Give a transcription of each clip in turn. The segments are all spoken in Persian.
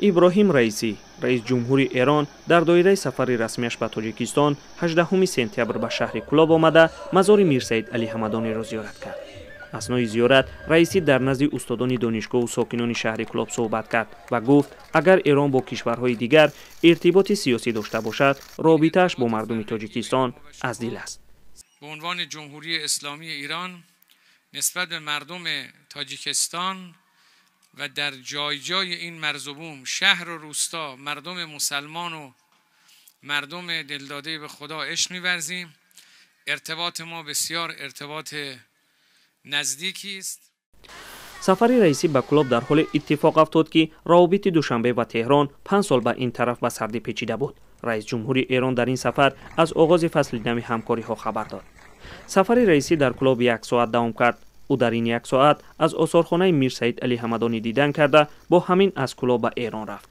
иброҳим раисӣ раис ҷумҳури эрон дар доираи сафари расмияш ба тоҷикистон 18 сентябр ба шаҳри Кулоб омада мазори Мир Саид Али Ҳамадониро зиёрат кард. аснои зиёрат раисӣ дар назди устодони донишгоҳу сокинони шаҳри Кулоб суҳбат кард ва гуфт агар Эрон бо кишварҳои дигар иртиботи сиёсӣ дошта бошад робитааш бо мардуми Тоҷикистон аз дил аст. به عنوان جمهوری اسلامی ایران نسبت به مردم تاجیکستان و در جای جای این مرز و بوم شهر و روستا مردم مسلمان و مردم دلداده به خدا عشق می‌ورزیم. ارتباط ما بسیار ارتباط نزدیکی است. سفری رئیسی به کلوب در حال اتفاق افتاد که روابط دوشنبه و تهران 5 سال به این طرف به سردی پیچیده بود. رئیس جمهوری ایران در این سفر از آغاز فصل نو همکاری ها خبر داد. سفر رئیسی در کلوب 1 ساعت دوام کرد. او در این 1 ساعت از آثارخانه میر سعید علی حمدانی دیدن کرده با همین از کلوب به ایران رفت.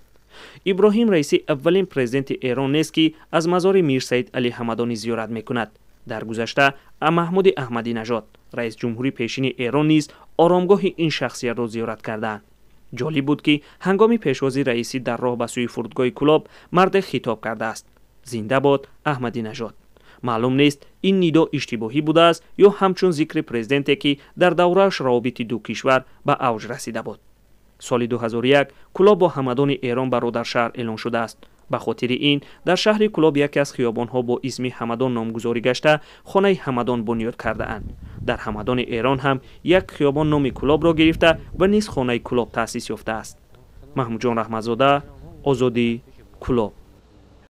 ابراهیم رئیسی اولین پرزیدنت ایران نیست که از مزار میر سعید علی حمدانی زیارت میکند. در گذشته محمود احمدی نژاد رئیس جمهوری پیشین ایران نیز آرامگاه این شخصیت را زیارت کردند. جالب بود که هنگام پیشوازی رئیسی در راه به سوی فرودگاه کلوب مرد خطاب کرده است: زنده باد احمدی نژاد. معلوم نیست این ندا اشتباهی بوده است یا همچون ذکر پرزیدنتی که در دوره‌اش روابط دو کشور به اوج رسیده بود. سال 2001 کلوب با همدان ایران برادر شهر اعلان شده است. به خاطر این در شهر کلوب یکی از خیابان‌ها با اسم همدان نامگذاری گشته خانه همدان بنیاد کرده اند. در همدان ایران هم یک خیابان نام کلوب را گرفته و نیز خانه کلوب تأسیس یافته است. محمود جان رحمتزاده، آزادی، کلوب.